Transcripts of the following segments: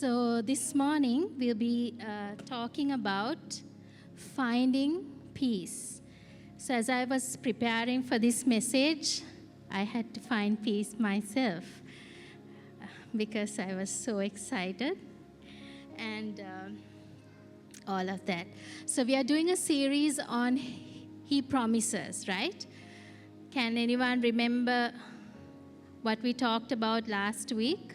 So this morning we'll be talking about finding peace. So as I was preparing for this message, I had to find peace myself because I was so excited and all of that. So we are doing a series on He Promises, right? Can anyone remember what we talked about last week?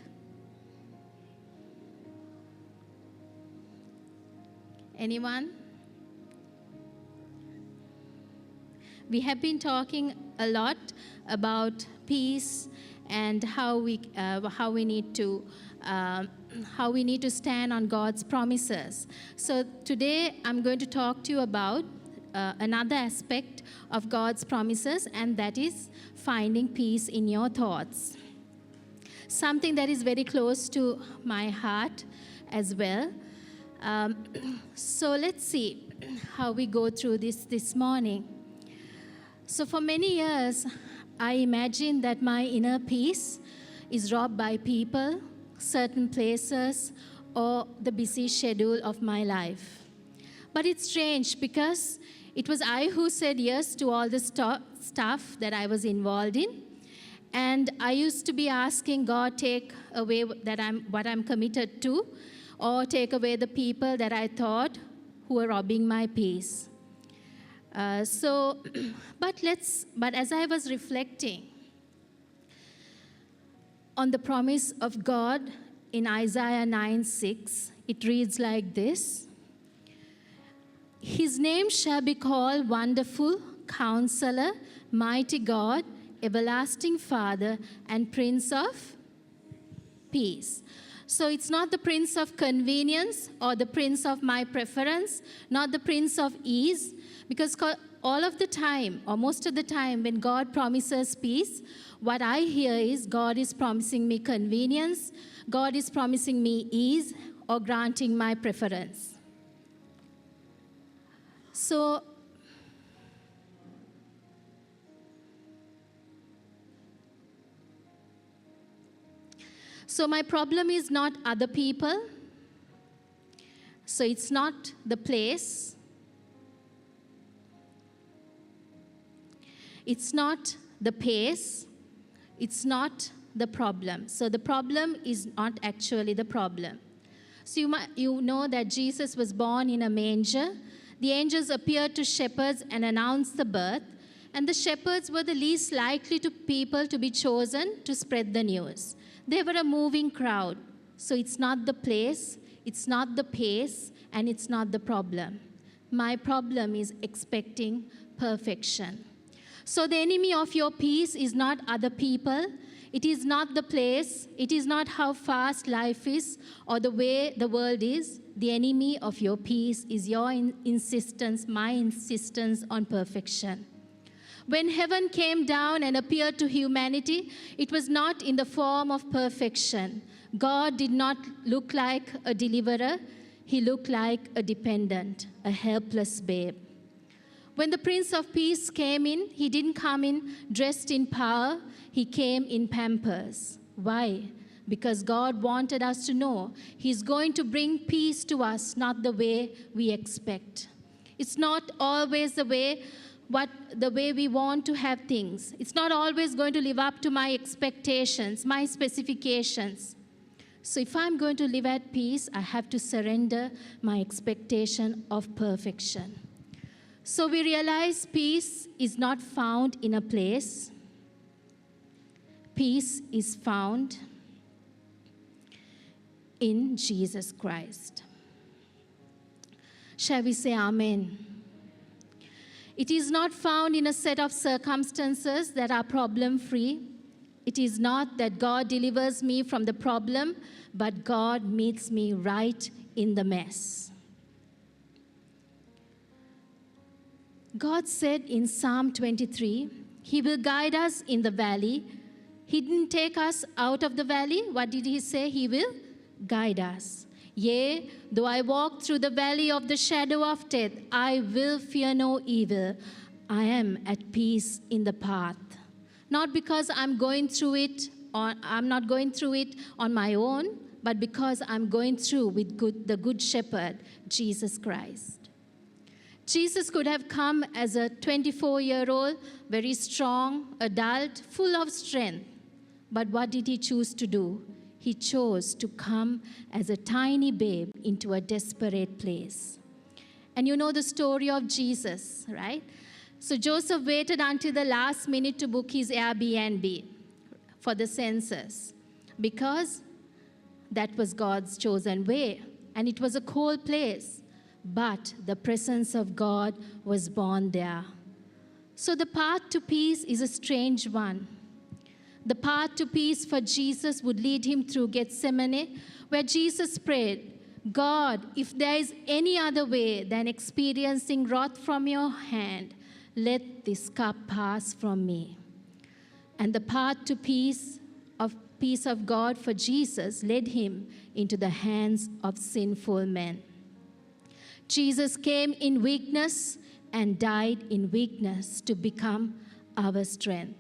Anyone? We have been talking a lot about peace and how we need to stand on God's promises. So today I'm going to talk to you about another aspect of God's promises, and that is finding peace in your thoughts. Something that is very close to my heart as well. So let's see how we go through this morning. So for many years, I imagined that my inner peace is robbed by people, certain places, or the busy schedule of my life. But it's strange because it was I who said yes to all the stuff that I was involved in. And I used to be asking God, take away what I'm committed to, or take away the people that I thought who were robbing my peace. But as I was reflecting on the promise of God in Isaiah 9:6, it reads like this: His name shall be called Wonderful, Counselor, Mighty God, Everlasting Father, and Prince of Peace. So it's not the Prince of Convenience or the Prince of my preference, not the Prince of Ease, because all of the time, or most of the time, when God promises peace, what I hear is God is promising me convenience, God is promising me ease, or granting my preference. So my problem is not other people. So it's not the place. It's not the pace. It's not the problem. So the problem is not actually the problem. So you know that Jesus was born in a manger. The angels appeared to shepherds and announced the birth. And the shepherds were the least likely to people to be chosen to spread the news. They were a moving crowd. So it's not the place, it's not the pace, and it's not the problem. My problem is expecting perfection. So the enemy of your peace is not other people. It is not the place. It is not how fast life is or the way the world is. The enemy of your peace is your insistence, my insistence on perfection. When heaven came down and appeared to humanity, it was not in the form of perfection. God did not look like a deliverer. He looked like a dependent, a helpless babe. When the Prince of Peace came in, he didn't come in dressed in power. He came in pampers. Why? Because God wanted us to know he's going to bring peace to us, not the way we expect. It's not always the way we want to have things. It's not always going to live up to my expectations, my specifications. So if I'm going to live at peace, I have to surrender my expectation of perfection. So we realize peace is not found in a place. Peace is found in Jesus Christ. Shall we say amen? It is not found in a set of circumstances that are problem-free. It is not that God delivers me from the problem, but God meets me right in the mess. God said in Psalm 23, He will guide us in the valley. He didn't take us out of the valley. What did He say? He will guide us. Yea, though I walk through the valley of the shadow of death, I will fear no evil. I am at peace in the path. Not because I'm going through it, or I'm not going through it on my own, but because I'm going through with the Good Shepherd, Jesus Christ. Jesus could have come as a 24-year-old, very strong, adult, full of strength. But what did he choose to do? He chose to come as a tiny babe into a desperate place. And you know the story of Jesus, right? So Joseph waited until the last minute to book his Airbnb for the census because that was God's chosen way. And it was a cold place, but the presence of God was born there. So the path to peace is a strange one. The path to peace for Jesus would lead him through Gethsemane, where Jesus prayed, God, if there is any other way than experiencing wrath from your hand, let this cup pass from me. And the path to peace of God for Jesus led him into the hands of sinful men. Jesus came in weakness and died in weakness to become our strength.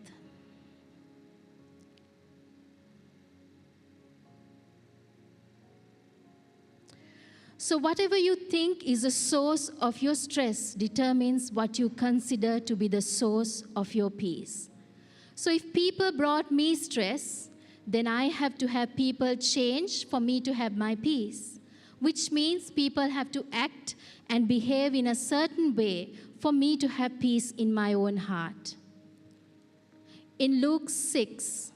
So whatever you think is the source of your stress determines what you consider to be the source of your peace. So if people brought me stress, then I have to have people change for me to have my peace, which means people have to act and behave in a certain way for me to have peace in my own heart. In Luke 6,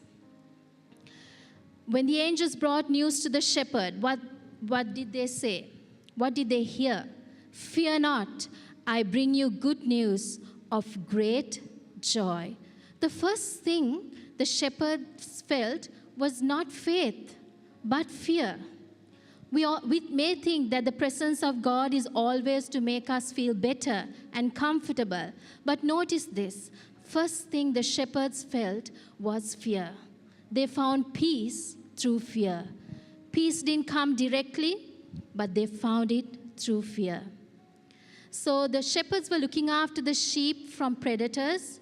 when the angels brought news to the shepherd, what did they say? What did they hear? Fear not, I bring you good news of great joy. The first thing the shepherds felt was not faith, but fear. We may think that the presence of God is always to make us feel better and comfortable. But notice this. First thing the shepherds felt was fear. They found peace through fear. Peace didn't come directly, but they found it through fear. So the shepherds were looking after the sheep from predators.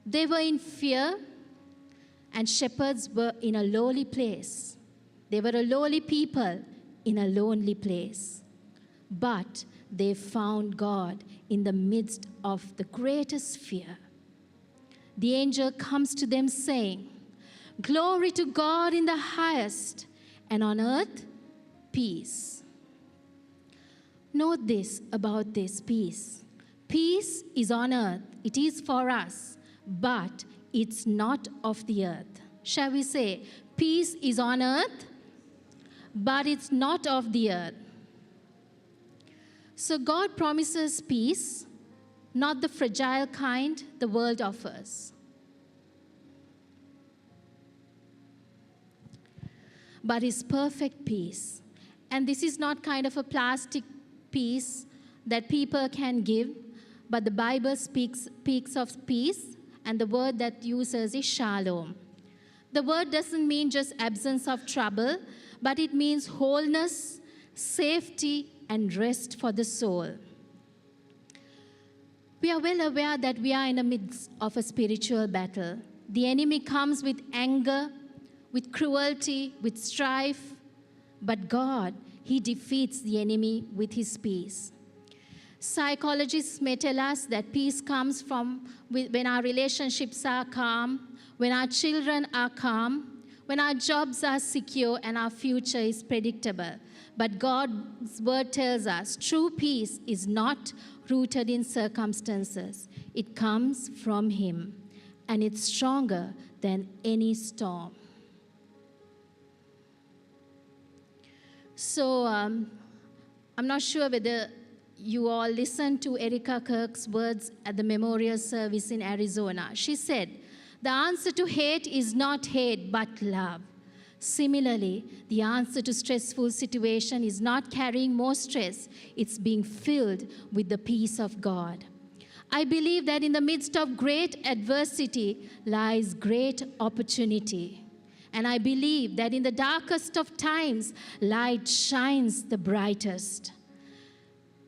They were in fear, and shepherds were in a lowly place. They were a lowly people in a lonely place. But they found God in the midst of the greatest fear. The angel comes to them saying, Glory to God in the highest, and on earth, peace. Note this about this peace. Peace is on earth. It is for us, but it's not of the earth. Shall we say, peace is on earth, but it's not of the earth. So God promises peace, not the fragile kind the world offers. But His perfect peace. And this is not kind of a plastic peace that people can give, but the Bible speaks of peace, and the word that uses is shalom. The word doesn't mean just absence of trouble, but it means wholeness, safety, and rest for the soul. We are well aware that we are in the midst of a spiritual battle. The enemy comes with anger, with cruelty, with strife, but God, He defeats the enemy with His peace. Psychologists may tell us that peace comes from when our relationships are calm, when our children are calm, when our jobs are secure and our future is predictable. But God's word tells us true peace is not rooted in circumstances. It comes from Him, and it's stronger than any storm. So I'm not sure whether you all listened to Erica Kirk's words at the memorial service in Arizona. She said, the answer to hate is not hate, but love. Similarly, the answer to stressful situation is not carrying more stress. It's being filled with the peace of God. I believe that in the midst of great adversity lies great opportunity. And I believe that in the darkest of times, light shines the brightest.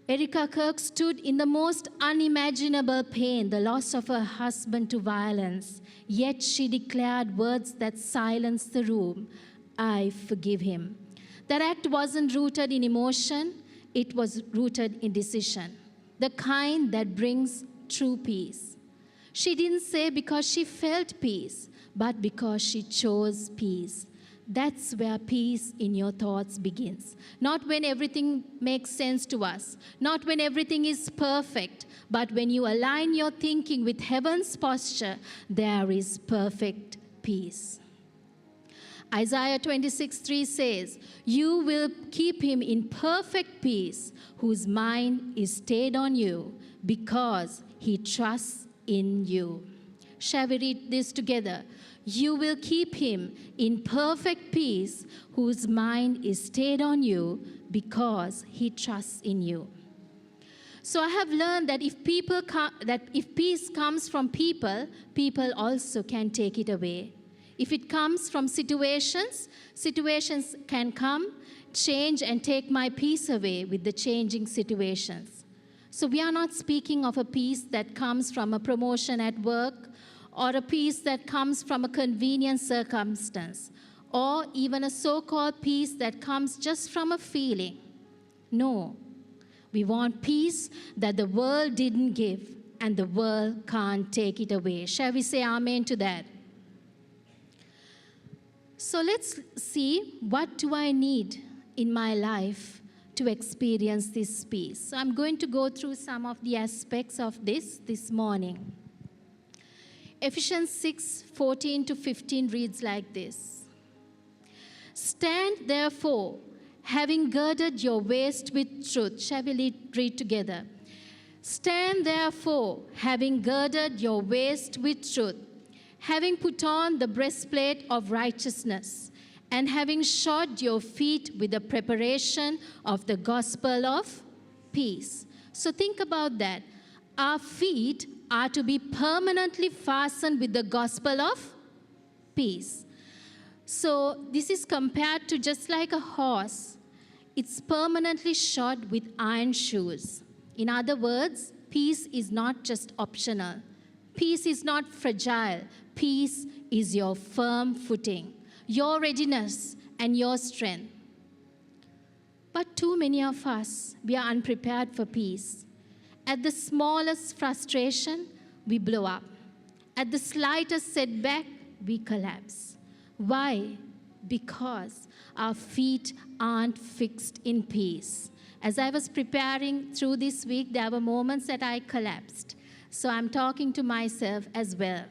Erica Kirk stood in the most unimaginable pain, the loss of her husband to violence. Yet she declared words that silenced the room. I forgive him. That act wasn't rooted in emotion, it was rooted in decision, the kind that brings true peace. She didn't say because she felt peace, but because she chose peace. That's where peace in your thoughts begins. Not when everything makes sense to us, not when everything is perfect, but when you align your thinking with heaven's posture, there is perfect peace. Isaiah 26:3 says, "You will keep him in perfect peace, whose mind is stayed on you, because he trusts in you." Shall we read this together? You will keep him in perfect peace, whose mind is stayed on you, because he trusts in you. So I have learned that if peace comes from people, people also can take it away. If it comes from situations, situations can come, change, and take my peace away with the changing situations. So we are not speaking of a peace that comes from a promotion at work, or a peace that comes from a convenient circumstance, or even a so-called peace that comes just from a feeling. No, we want peace that the world didn't give, and the world can't take it away. Shall we say amen to that? So let's see, what do I need in my life to experience this peace? So I'm going to go through some of the aspects of this morning. Ephesians 6:14-15 reads like this. "Stand therefore, having girded your waist with truth." Shall we read together? "Stand therefore, having girded your waist with truth, having put on the breastplate of righteousness, and having shod your feet with the preparation of the gospel of peace." So think about that. Our feet are to be permanently fastened with the gospel of peace. So this is compared to just like a horse. It's permanently shod with iron shoes. In other words, peace is not just optional. Peace is not fragile. Peace is your firm footing, your readiness, and your strength. But too many of us, we are unprepared for peace. At the smallest frustration, we blow up. At the slightest setback, we collapse. Why? Because our feet aren't fixed in peace. As I was preparing through this week, there were moments that I collapsed. So I'm talking to myself as well.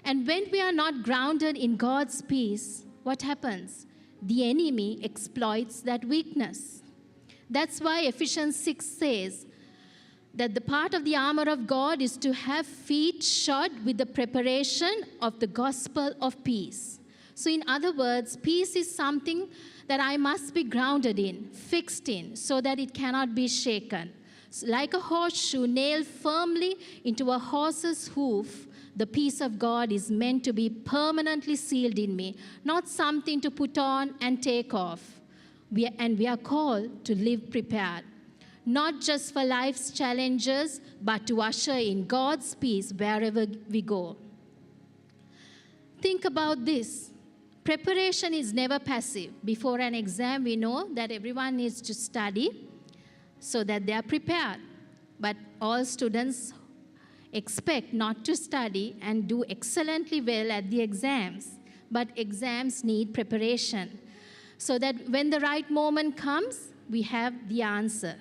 And when we are not grounded in God's peace, what happens? The enemy exploits that weakness. That's why Ephesians 6 says that the part of the armor of God is to have feet shod with the preparation of the gospel of peace. So in other words, peace is something that I must be grounded in, fixed in, so that it cannot be shaken. So like a horseshoe nailed firmly into a horse's hoof, the peace of God is meant to be permanently sealed in me, not something to put on and take off. We are called to live prepared, not just for life's challenges, but to usher in God's peace wherever we go. Think about this. Preparation is never passive. Before an exam, we know that everyone needs to study so that they are prepared. But all students expect not to study and do excellently well at the exams. But exams need preparation so that when the right moment comes, we have the answer.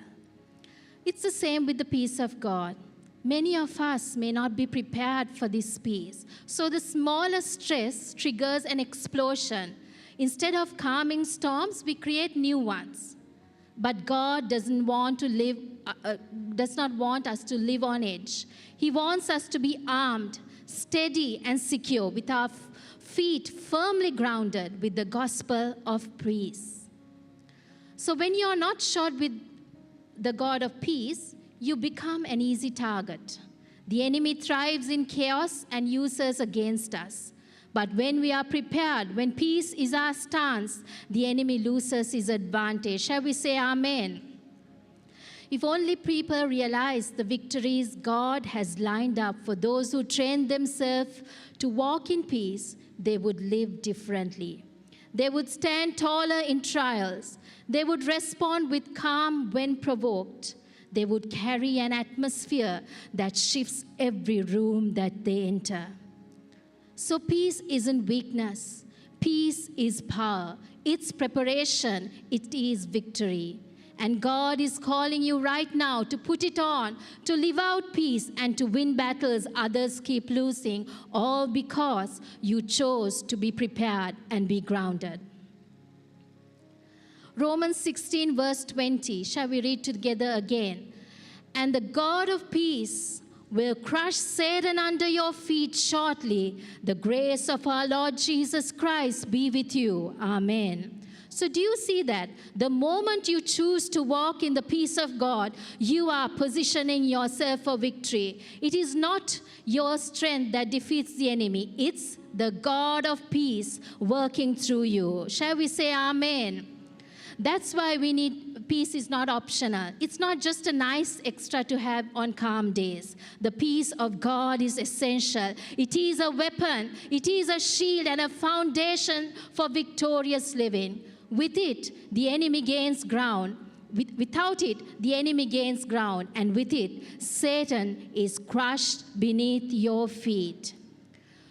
It's the same with the peace of God. Many of us may not be prepared for this peace. So the smallest stress triggers an explosion. Instead of calming storms, we create new ones. But God does not want us to live on edge. He wants us to be armed, steady, and secure, with our feet firmly grounded with the gospel of peace. So when you are not shod with the God of peace, you become an easy target. The enemy thrives in chaos and uses against us. But when we are prepared, when peace is our stance, the enemy loses his advantage. Shall we say amen? If only people realize the victories God has lined up for those who train themselves to walk in peace, they would live differently. They would stand taller in trials. They would respond with calm when provoked. They would carry an atmosphere that shifts every room that they enter. So peace isn't weakness. Peace is power. It's preparation. It is victory. And God is calling you right now to put it on, to live out peace, and to win battles others keep losing, all because you chose to be prepared and be grounded. Romans 16, verse 20. Shall we read together again? And the God of peace will crush Satan under your feet shortly. The grace of our Lord Jesus Christ be with you. Amen. So do you see that? The moment you choose to walk in the peace of God, you are positioning yourself for victory. It is not your strength that defeats the enemy. It's the God of peace working through you. Shall we say amen? That's why we need, peace is not optional. It's not just a nice extra to have on calm days. The peace of God is essential. It is a weapon. It is a shield and a foundation for victorious living. With it, the enemy gains ground. Without it, the enemy gains ground. And with it, Satan is crushed beneath your feet.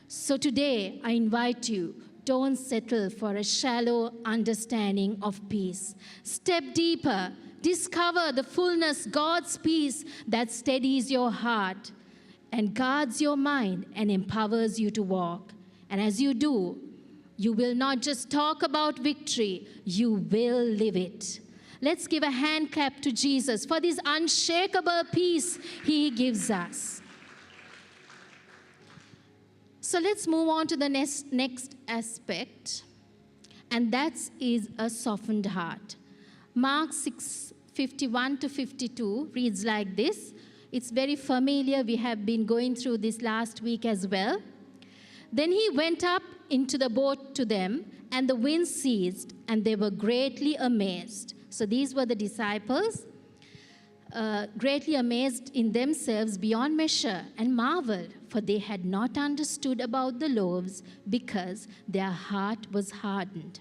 So today, I invite you, don't settle for a shallow understanding of peace. Step deeper. Discover the fullness, God's peace that steadies your heart and guards your mind and empowers you to walk. And as you do, you will not just talk about victory, you will live it. Let's give a hand clap to Jesus for this unshakable peace he gives us. So let's move on to the next aspect, and that is a softened heart. Mark 6:51 to 52 reads like this. It's very familiar. We have been going through this last week as well. Then he went up into the boat to them, and the wind ceased, and they were greatly amazed. So these were the disciples, greatly amazed in themselves beyond measure, and marveled, for they had not understood about the loaves, because their heart was hardened.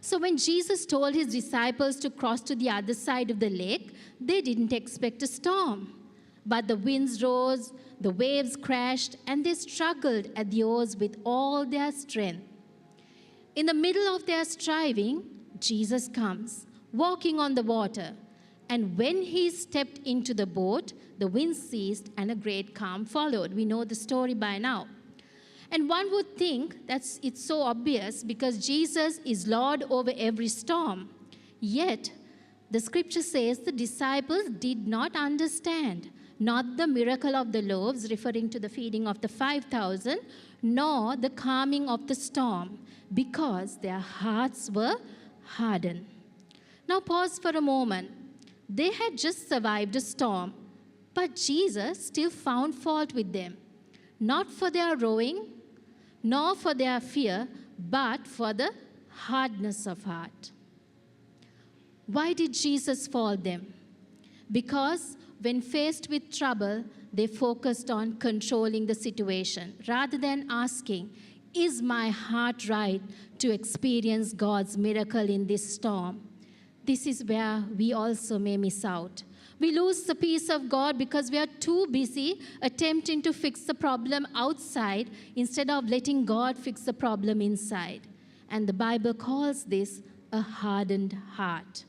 So when Jesus told his disciples to cross to the other side of the lake, they didn't expect a storm. But the winds rose, the waves crashed, and they struggled at the oars with all their strength. In the middle of their striving, Jesus comes, walking on the water. And when he stepped into the boat, the wind ceased and a great calm followed. We know the story by now. And one would think that it's so obvious because Jesus is Lord over every storm. Yet, the scripture says the disciples did not understand, not the miracle of the loaves, referring to the feeding of the 5,000, nor the calming of the storm, because their hearts were hardened. Now pause for a moment. They had just survived a storm, but Jesus still found fault with them, not for their rowing, nor for their fear, but for the hardness of heart. Why did Jesus fault them? Because when faced with trouble, they focused on controlling the situation rather than asking, is my heart right to experience God's miracle in this storm? This is where we also may miss out. We lose the peace of God because we are too busy attempting to fix the problem outside instead of letting God fix the problem inside. And the Bible calls this a hardened heart.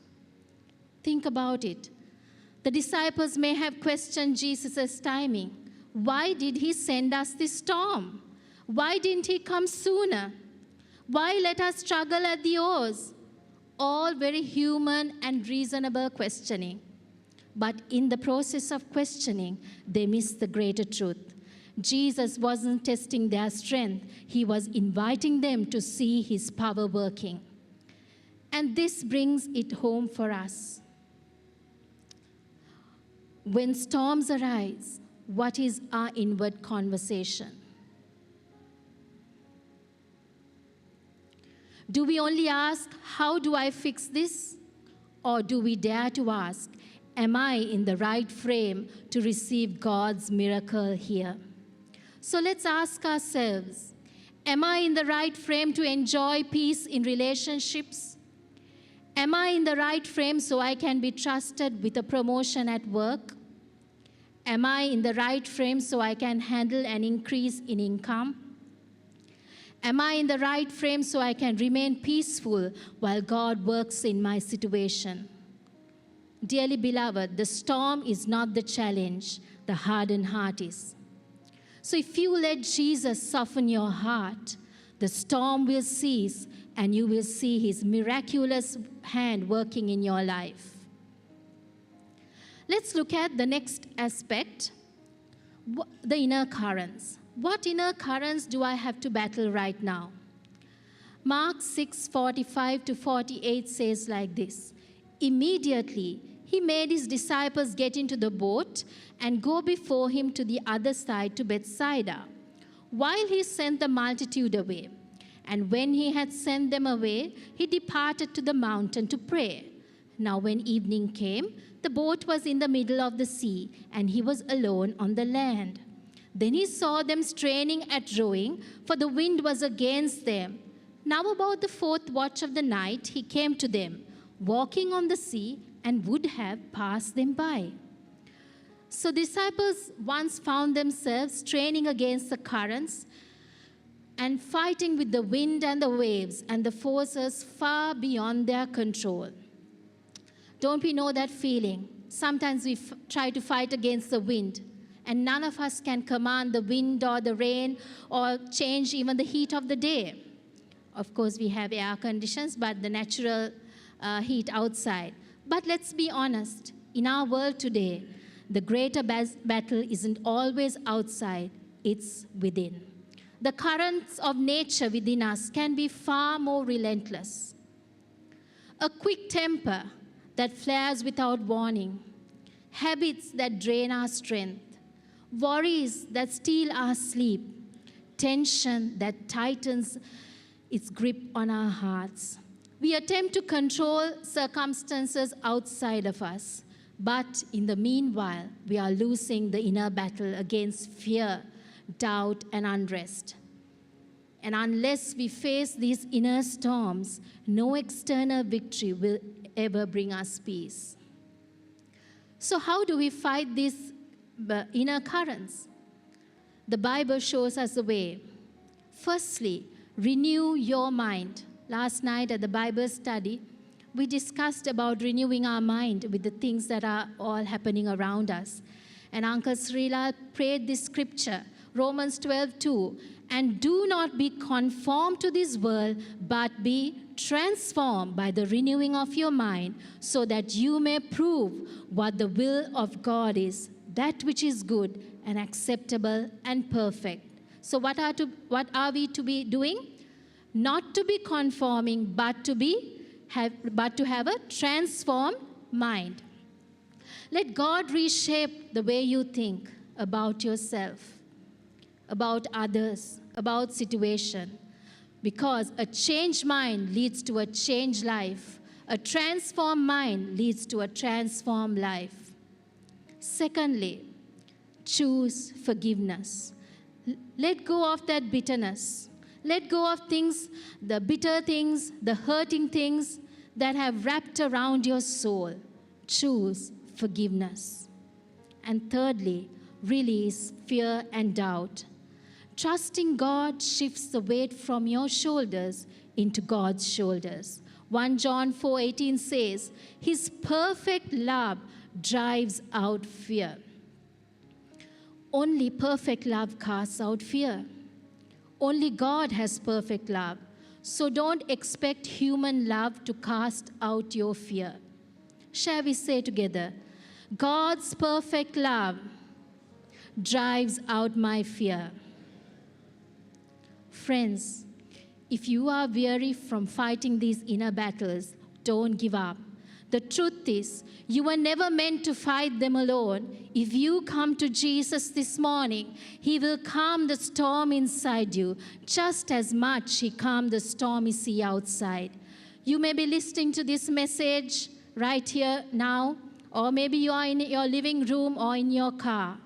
Think about it. The disciples may have questioned Jesus' timing. Why did he send us this storm? Why didn't he come sooner? Why let us struggle at the oars? All very human and reasonable questioning. But in the process of questioning, they missed the greater truth. Jesus wasn't testing their strength. He was inviting them to see his power working. And this brings it home for us. When storms arise, what is our inward conversation? Do we only ask, how do I fix this? Or do we dare to ask, am I in the right frame to receive God's miracle here? So let's ask ourselves, Am I in the right frame to enjoy peace in relationships? Am I in the right frame so I can be trusted with a promotion at work? Am I in the right frame so I can handle an increase in income? Am I in the right frame so I can remain peaceful while God works in my situation? Dearly beloved, the storm is not the challenge, the hardened heart is. So if you let Jesus soften your heart, the storm will cease and you will see his miraculous hand working in your life. Let's look at the next aspect, the inner currents. What inner currents do I have to battle right now? Mark 6:45 to 48 says like this: Immediately he made his disciples get into the boat and go before him to the other side to Bethsaida, while he sent the multitude away. And when he had sent them away, he departed to the mountain to pray. Now when evening came, the boat was in the middle of the sea, and he was alone on the land. Then he saw them straining at rowing, for the wind was against them. Now about the fourth watch of the night, he came to them, walking on the sea, and would have passed them by. So disciples once found themselves straining against the currents and fighting with the wind and the waves and the forces far beyond their control. Don't we know that feeling? Sometimes we try to fight against the wind, and none of us can command the wind or the rain or change even the heat of the day. Of course, we have air conditions, but the natural heat outside. But let's be honest, in our world today, the greater battle isn't always outside, it's within. The currents of nature within us can be far more relentless. A quick temper that flares without warning, habits that drain our strength, worries that steal our sleep, tension that tightens its grip on our hearts. We attempt to control circumstances outside of us, but in the meanwhile, we are losing the inner battle against fear, doubt, and unrest. And unless we face these inner storms, no external victory will ever bring us peace. So how do we fight these inner currents? The Bible shows us the way. Firstly, renew your mind. Last night at the Bible study, we discussed about renewing our mind with the things that are all happening around us. And Uncle Srila prayed this scripture, Romans 12:2, and do not be conformed to this world, but be transformed by the renewing of your mind, so that you may prove what the will of God is, that which is good and acceptable and perfect. So what are we to be doing? Not to be conforming, but to have a transformed mind. Let God reshape the way you think about yourself, about others, about situation. Because a changed mind leads to a changed life. A transformed mind leads to a transformed life. Secondly, choose forgiveness. Let go of that bitterness. Let go of things, the bitter things, the hurting things that have wrapped around your soul. Choose forgiveness. And thirdly, release fear and doubt. Trusting God shifts the weight from your shoulders into God's shoulders. 1 John 4:18 says, His perfect love drives out fear. Only perfect love casts out fear. Only God has perfect love. So don't expect human love to cast out your fear. Shall we say together, God's perfect love drives out my fear. Friends, if you are weary from fighting these inner battles, don't give up. The truth is, you were never meant to fight them alone. If you come to Jesus this morning, He will calm the storm inside you, just as much He calmed the stormy sea outside. You may be listening to this message right here now, or maybe you are in your living room or in your car.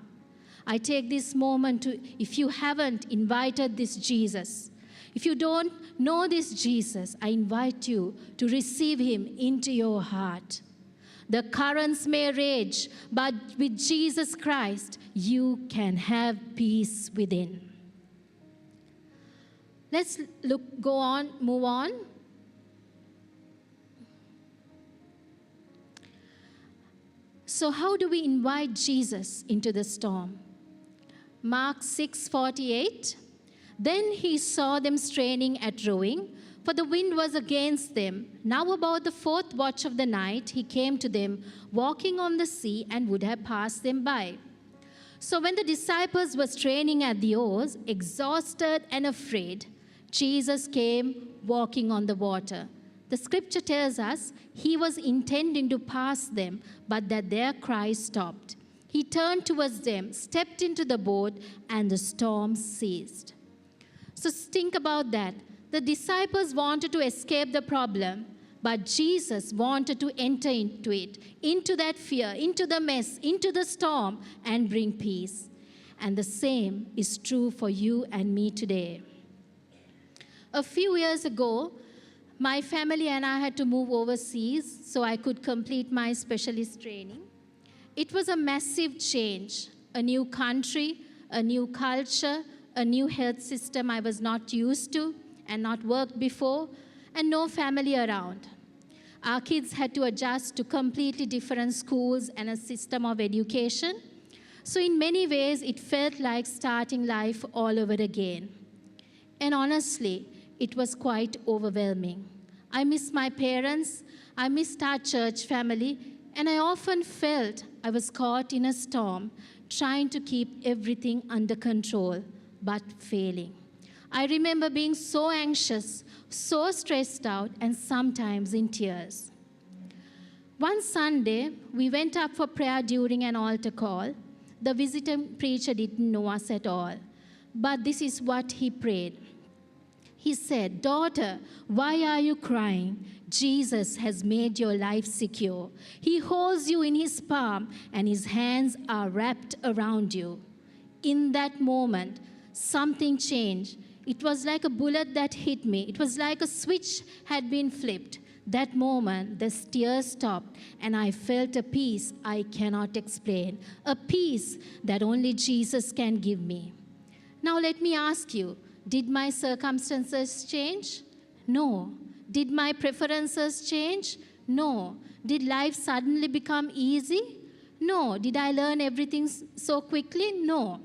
I take this moment to, if you haven't invited this Jesus, If you don't know this Jesus, I invite you to receive him into your heart. The currents may rage, but with Jesus Christ, you can have peace within. Let's move on. So how do we invite Jesus into the storm? Mark 6:48. Then he saw them straining at rowing, for the wind was against them. Now about the fourth watch of the night, he came to them, walking on the sea, and would have passed them by. So when the disciples were straining at the oars, exhausted and afraid, Jesus came walking on the water. The scripture tells us he was intending to pass them, but that their cries stopped. He turned towards them, stepped into the boat, and the storm ceased. So think about that. The disciples wanted to escape the problem, but Jesus wanted to enter into it, into that fear, into the mess, into the storm, and bring peace. And the same is true for you and me today. A few years ago, my family and I had to move overseas so I could complete my specialist training. It was a massive change, a new country, a new culture, a new health system I was not used to and not worked before, and no family around. Our kids had to adjust to completely different schools and a system of education. So in many ways, it felt like starting life all over again. And honestly, it was quite overwhelming. I missed my parents, I missed our church family, and I often felt I was caught in a storm, trying to keep everything under control, but failing. I remember being so anxious, so stressed out, and sometimes in tears. One Sunday, we went up for prayer during an altar call. The visiting preacher didn't know us at all, but this is what he prayed. He said, "Daughter, why are you crying? Jesus has made your life secure. He holds you in his palm, and his hands are wrapped around you." In that moment, something changed. It was like a bullet that hit me. It was like a switch had been flipped. That moment, the tears stopped, and I felt a peace I cannot explain, a peace that only Jesus can give me. Now let me ask you, did my circumstances change? No. Did my preferences change? No. Did life suddenly become easy? No. Did I learn everything so quickly? No.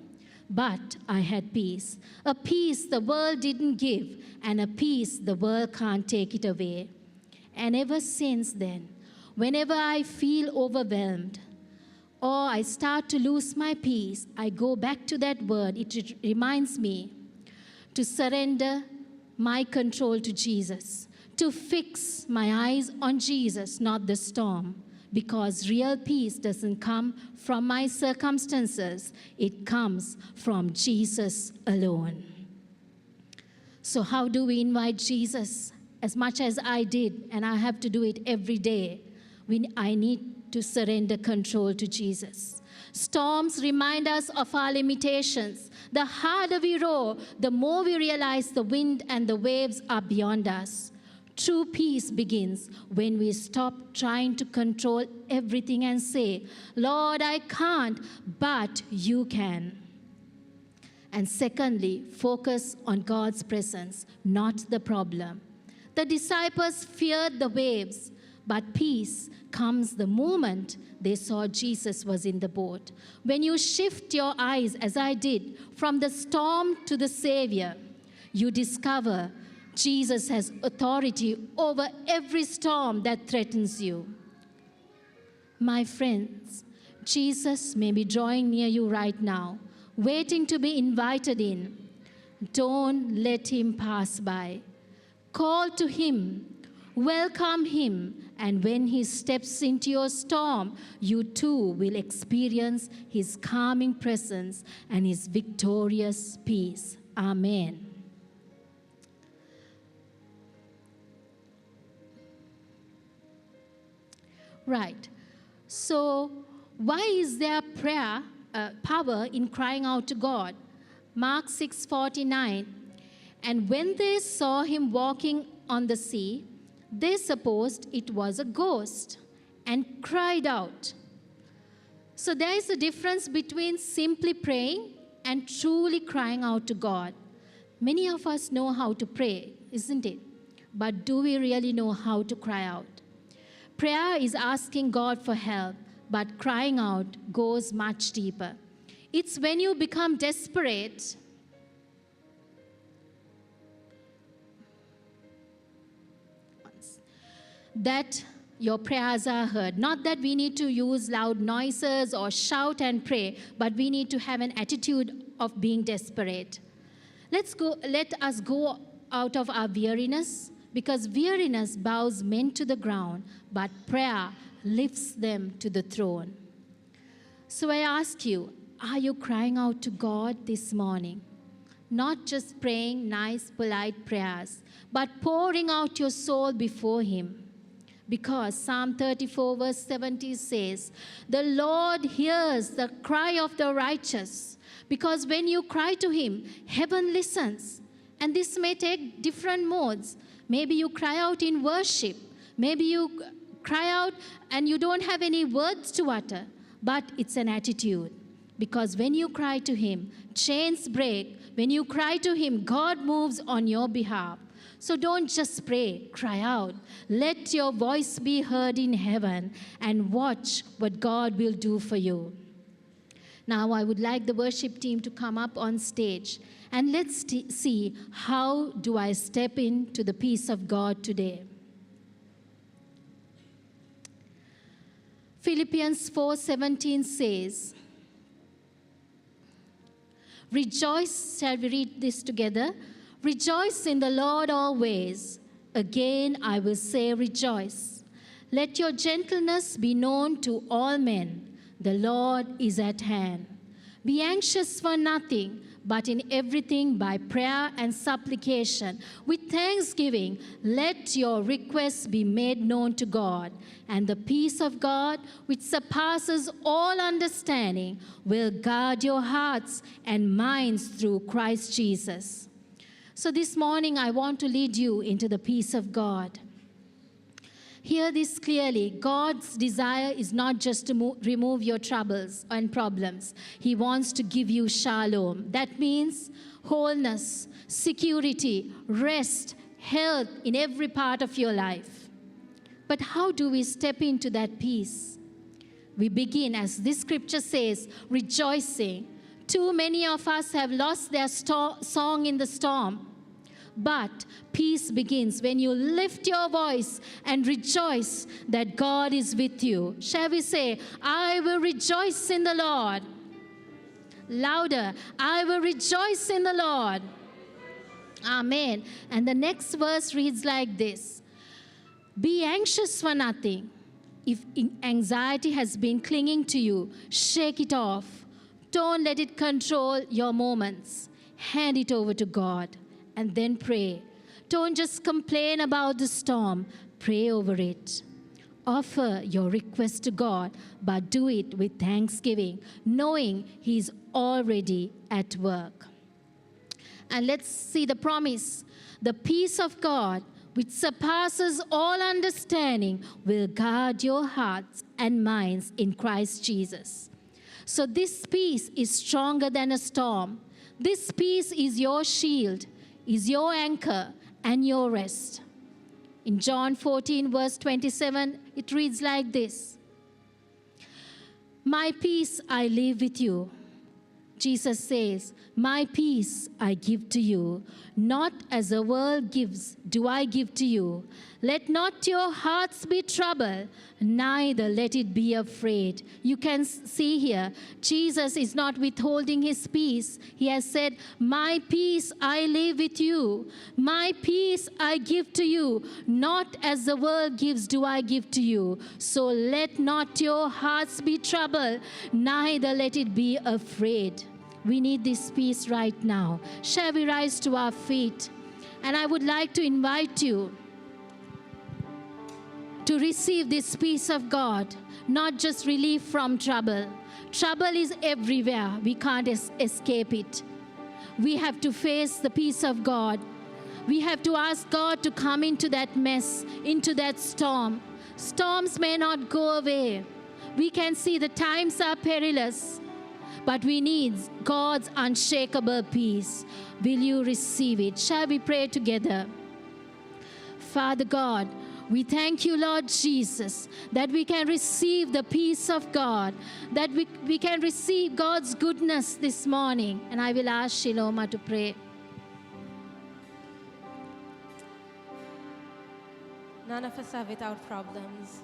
But I had peace, a peace the world didn't give, and a peace the world can't take it away. And ever since then, whenever I feel overwhelmed or I start to lose my peace, I go back to that word. It reminds me to surrender my control to Jesus, to fix my eyes on Jesus, not the storm, because real peace doesn't come from my circumstances. It comes from Jesus alone. So how do we invite Jesus? As much as I did, and I have to do it every day, I need to surrender control to Jesus. Storms remind us of our limitations. The harder we row, the more we realize the wind and the waves are beyond us. True peace begins when we stop trying to control everything and say, "Lord, I can't, but you can." And secondly, focus on God's presence, not the problem. The disciples feared the waves, but peace comes the moment they saw Jesus was in the boat. When you shift your eyes, as I did, from the storm to the Savior, you discover Jesus has authority over every storm that threatens you. My friends, Jesus may be drawing near you right now, waiting to be invited in. Don't let him pass by. Call to him, welcome him, and when he steps into your storm, you too will experience his calming presence and his victorious peace. Amen. Right. So, why is there power in crying out to God? Mark 6:49. And when they saw him walking on the sea, they supposed it was a ghost and cried out. So there is a difference between simply praying and truly crying out to God. Many of us know how to pray, isn't it? But do we really know how to cry out? Prayer is asking God for help, but crying out goes much deeper. It's when you become desperate that your prayers are heard. Not that we need to use loud noises or shout and pray, but we need to have an attitude of being desperate. Let us go out of our weariness, because weariness bows men to the ground, but prayer lifts them to the throne. So I ask you, are you crying out to God this morning? Not just praying nice, polite prayers, but pouring out your soul before Him. Because Psalm 34 verse 70 says, the Lord hears the cry of the righteous. Because when you cry to Him, heaven listens. And this may take different modes. Maybe you cry out in worship. Maybe you cry out and you don't have any words to utter. But it's an attitude. Because when you cry to Him, chains break. When you cry to Him, God moves on your behalf. So don't just pray, cry out. Let your voice be heard in heaven and watch what God will do for you. Now I would like the worship team to come up on stage and let's see, how do I step into the peace of God today? Philippians 4:17 says, rejoice, shall we read this together? Rejoice in the Lord always. Again, I will say rejoice. Let your gentleness be known to all men. The Lord is at hand. Be anxious for nothing, but in everything by prayer and supplication, with thanksgiving, let your requests be made known to God. And the peace of God, which surpasses all understanding, will guard your hearts and minds through Christ Jesus. So this morning, I want to lead you into the peace of God. Hear this clearly. God's desire is not just to remove your troubles and problems. He wants to give you shalom. That means wholeness, security, rest, health in every part of your life. But how do we step into that peace? We begin, as this scripture says, rejoicing. Too many of us have lost their song in the storm. But peace begins when you lift your voice and rejoice that God is with you. Shall we say, I will rejoice in the Lord? Louder, I will rejoice in the Lord. Amen. And the next verse reads like this. Be anxious for nothing. If anxiety has been clinging to you, shake it off. Don't let it control your moments. Hand it over to God. And then pray. Don't just complain about the storm. Pray over it. Offer your request to God, but do it with thanksgiving, knowing He's already at work. And let's see the promise. The peace of God, which surpasses all understanding, will guard your hearts and minds in Christ Jesus. So this peace is stronger than a storm. This peace is your shield, is your anchor and your rest. In John 14 verse 27, it reads like this. My peace I leave with you. Jesus says, my peace I give to you. Not as the world gives, do I give to you. Let not your hearts be troubled, neither let it be afraid. You can see here, Jesus is not withholding His peace. He has said, my peace I leave with you. My peace I give to you. Not as the world gives, do I give to you. So let not your hearts be troubled, neither let it be afraid. We need this peace right now. Shall we rise to our feet? And I would like to invite you to receive this peace of God, not just relief from trouble. Trouble is everywhere. We can't escape it. we have to face the peace of God. We have to ask God to come into that mess, into that storm. Storms may not go away. We can see the times are perilous, but we need God's unshakable peace. Will you receive it? Shall we pray together? Father God, we thank you, Lord Jesus, that we can receive the peace of God, that we can receive God's goodness this morning. And I will ask Shiloma to pray. None of us are without problems.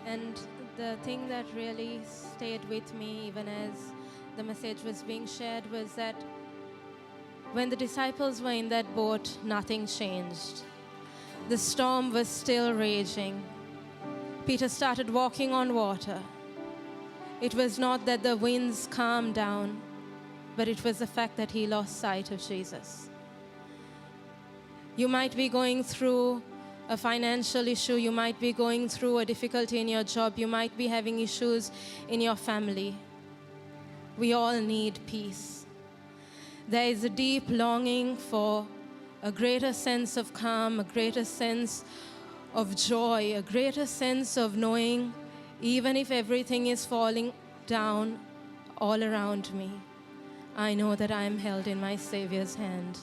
And the thing that really stayed with me, even as the message was being shared, was that when the disciples were in that boat, nothing changed. The storm was still raging. Peter started walking on water. It was not that the winds calmed down, but it was the fact that he lost sight of Jesus. You might be going through a financial issue. You might be going through a difficulty in your job. You might be having issues in your family. We all need peace. There is a deep longing for a greater sense of calm, a greater sense of joy, a greater sense of knowing even if everything is falling down all around me, I know that I am held in my Savior's hand.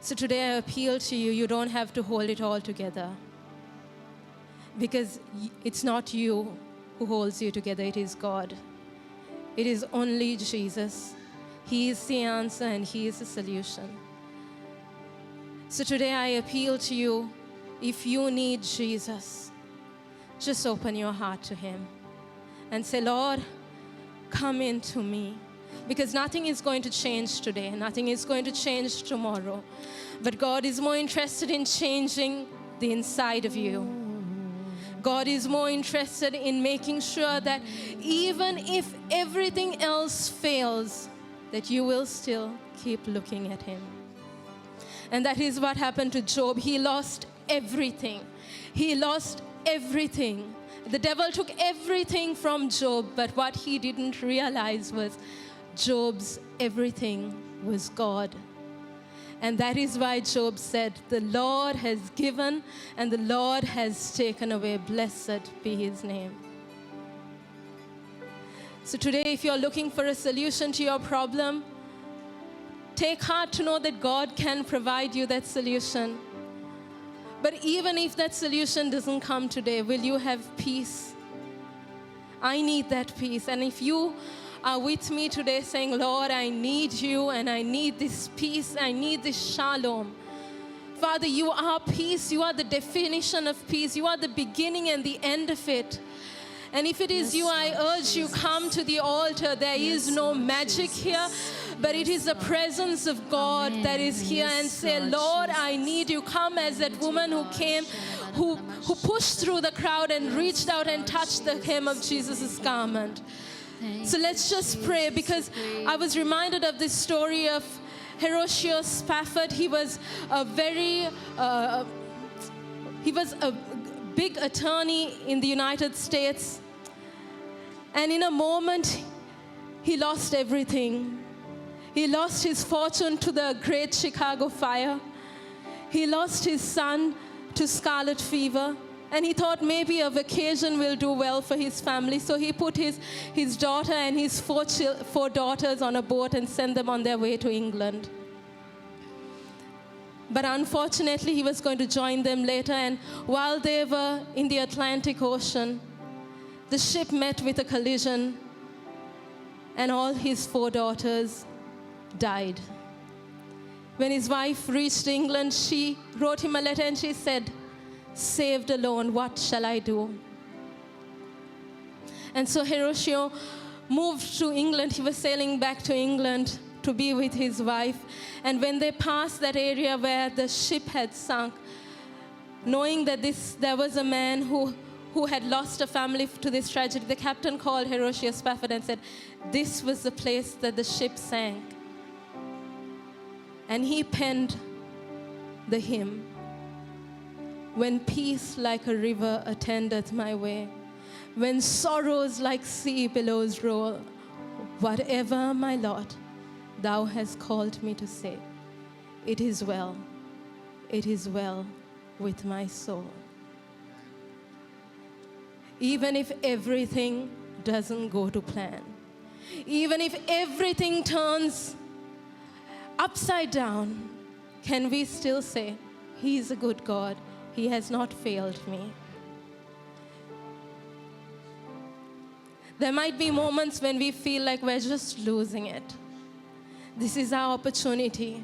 So today I appeal to you, you don't have to hold it all together, because it's not you who holds you together, it is God. It is only Jesus. He is the answer and He is the solution. So today I appeal to you, if you need Jesus, just open your heart to Him and say, Lord, come into me. Because nothing is going to change today, nothing is going to change tomorrow. But God is more interested in changing the inside of you. God is more interested in making sure that even if everything else fails, that you will still keep looking at Him. And that is what happened to Job. He lost everything. He lost everything. The devil took everything from Job, but what he didn't realize was Job's everything was God. And that is why Job said, the Lord has given and the Lord has taken away. Blessed be His name. So today, if you're looking for a solution to your problem, take heart to know that God can provide you that solution. But even if that solution doesn't come today, will you have peace? I need that peace. And if you are with me today saying, Lord, I need you and I need this peace, I need this shalom. Father, you are peace. You are the definition of peace. You are the beginning and the end of it. And if it is you, I urge you, come to the altar. There is no magic here, but it is the presence of God that is here. And say, Lord, I need you. Come as that woman who came, who pushed through the crowd and reached out and touched the hem of Jesus' garment. So let's just pray, because I was reminded of this story of Horatio Spafford. He was a big attorney in the United States. And in a moment, he lost everything. He lost his fortune to the Great Chicago Fire. He lost his son to scarlet fever. And he thought maybe a vacation will do well for his family. So he put his daughter and his four daughters on a boat and sent them on their way to England. But unfortunately, he was going to join them later. And while they were in the Atlantic Ocean, the ship met with a collision, and all his four daughters died. When his wife reached England, she wrote him a letter and she said, saved alone, what shall I do? And so Horatio moved to England. He was sailing back to England to be with his wife. And when they passed that area where the ship had sunk, knowing that there was a man who had lost a family to this tragedy, the captain called Horatio Spafford and said, this was the place that the ship sank. And he penned the hymn, when peace like a river attendeth my way, when sorrows like sea billows roll, whatever my lot, thou hast called me to say, it is well with my soul. Even if everything doesn't go to plan, even if everything turns upside down, can we still say, He is a good God, He has not failed me? There might be moments when we feel like we're just losing it. This is our opportunity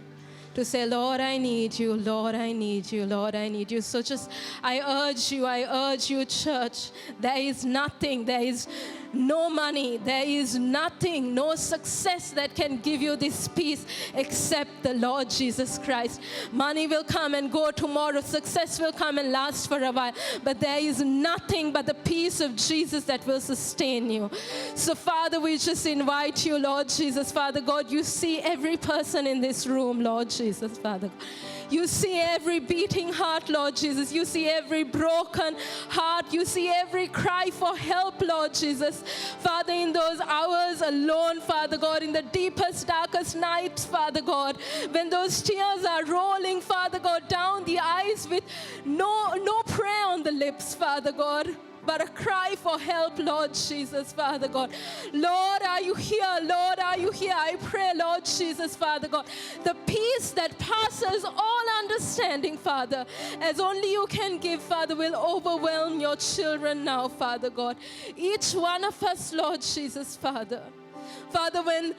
to say, Lord, I need you, Lord, I need you, Lord, I need you. So just, I urge you, church, there is nothing, there is no money, there is nothing, no success that can give you this peace except the Lord Jesus Christ. Money will come and go tomorrow, success will come and last for a while, but there is nothing but the peace of Jesus that will sustain you. So Father, we just invite you, Lord Jesus, Father God, you see every person in this room, Lord Jesus, Father God. You see every beating heart, Lord Jesus. You see every broken heart. You see every cry for help, Lord Jesus. Father, in those hours alone, Father God, in the deepest, darkest nights, Father God, when those tears are rolling, Father God, down the eyes with no prayer on the lips, Father God, but a cry for help, Lord Jesus, Father God. Lord, are you here? Lord, are you here? I pray, Lord Jesus, Father God, the peace that passes all understanding, Father, as only you can give, Father, will overwhelm your children now, Father God. Each one of us, Lord Jesus, Father. Father, when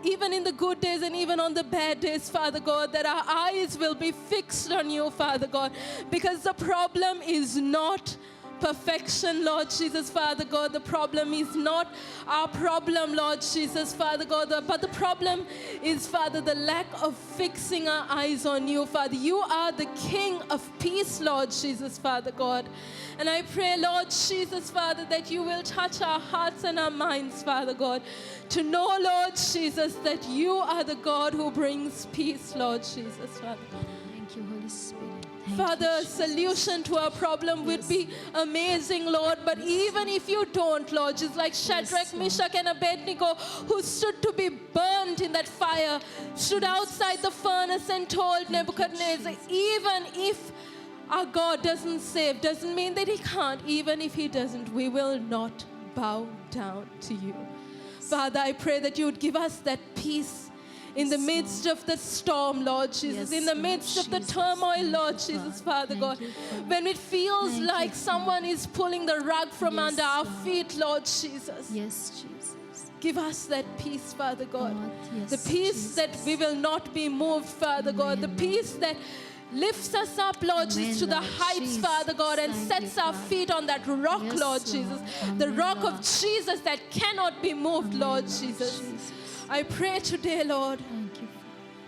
even in the good days and even on the bad days, Father God, that our eyes will be fixed on you, Father God, because the problem is not perfection, Lord Jesus, Father God. The problem is not our problem, Lord Jesus, Father God, but the problem is, Father, the lack of fixing our eyes on you, Father. You are the King of peace, Lord Jesus, Father God. And I pray, Lord Jesus, Father, that you will touch our hearts and our minds, Father God, to know, Lord Jesus, that you are the God who brings peace, Lord Jesus, Father God. Thank you, Holy Spirit. Father, a solution to our problem would be amazing, Lord. But even if you don't, Lord, just like Shadrach, Meshach, and Abednego, who stood to be burned in that fire, stood outside the furnace and told Nebuchadnezzar, even if our God doesn't save, doesn't mean that He can't. Even if He doesn't, we will not bow down to you. Father, I pray that you would give us that peace in the midst of the storm, Lord Jesus, in the midst of the turmoil, Lord Jesus, Father God, when it feels like someone is pulling the rug from under our feet, Lord Jesus. Yes, Jesus. Give us that peace, Father God. Yes, The peace that we will not be moved, Father God. The peace that lifts us up, Lord Jesus, to the heights, Father God, and sets our feet on that rock, Lord Jesus. The rock of Jesus that cannot be moved, Lord Jesus. I pray today, Lord,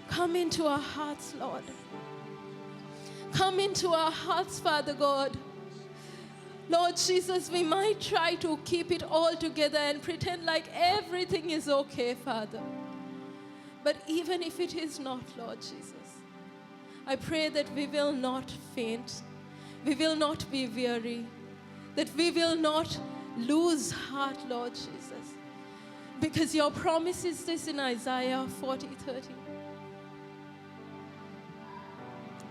come into our hearts, Lord. Come into our hearts, Father God. Lord Jesus, we might try to keep it all together and pretend like everything is okay, Father. But even if it is not, Lord Jesus, I pray that we will not faint, we will not be weary, that we will not lose heart, Lord Jesus. Because your promise is this in Isaiah 40:30.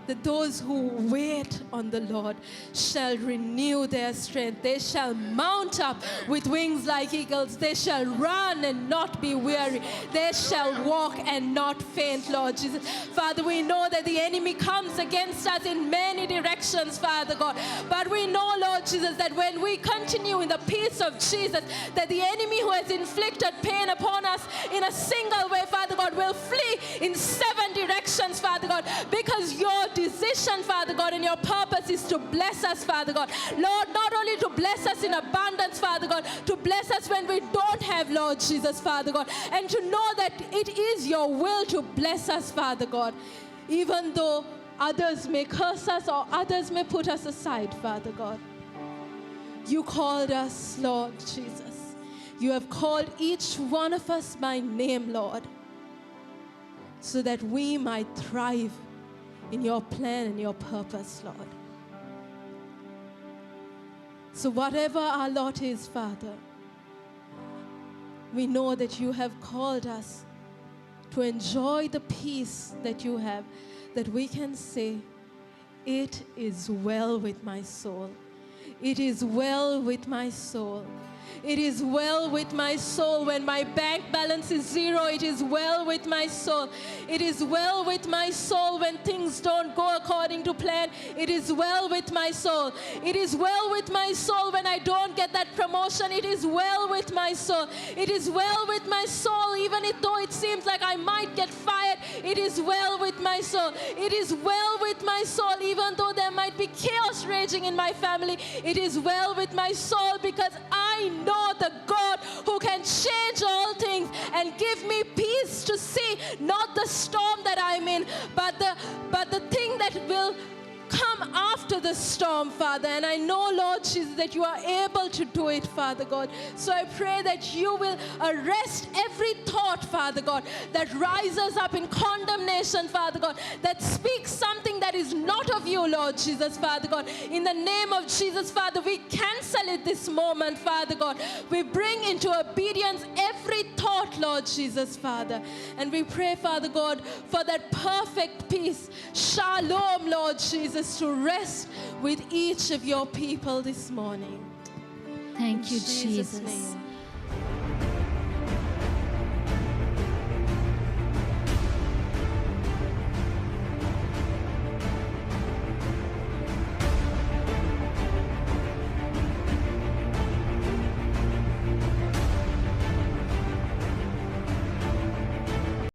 That those who wait on the Lord shall renew their strength. They shall mount up with wings like eagles. They shall run and not be weary. They shall walk and not faint, Lord Jesus. Father, we know that the enemy comes against us in many directions, Father God. But we know, Lord Jesus, that when we continue in the peace of Jesus, that the enemy who has inflicted pain upon us in a single way, Father God, will flee in 7 directions, Father God, because your decision, Father God, and your purpose is to bless us, Father God. Lord, not only to bless us in abundance, Father God, to bless us when we don't have, Lord Jesus, Father God, and to know that it is your will to bless us, Father God, even though others may curse us or others may put us aside, Father God. You called us, Lord Jesus. You have called each one of us by name, Lord, so that we might thrive in your plan and your purpose, Lord. So whatever our lot is, Father, we know that you have called us to enjoy the peace that you have, that we can say, it is well with my soul. It is well with my soul. It is well with my soul. When my bank balance is zero, it is well with my soul. It is well with my soul when things don't go according to plan. It is well with my soul. It is well with my soul when I don't get that promotion. It is well with my soul. It is well with my soul even though it seems like I might get fired. It is well with my soul. It is well with my soul even though there might be chaos raging in my family. It is well with my soul because I know the God who can change all things and give me peace to see not the storm that I'm in, but the thing that will come after the storm, Father. And I know, Lord Jesus, that you are able to do it, Father God. So I pray that you will arrest every thought, Father God, that rises up in condemnation, Father God, that speaks something that is not of you, Lord Jesus, Father God. In the name of Jesus, Father, we cancel it this moment, Father God. We bring into obedience every thought, Lord Jesus, Father. And we pray, Father God, for that perfect peace, shalom, Lord Jesus, to rest with each of your people this morning. Thank you, In Jesus' Jesus. name.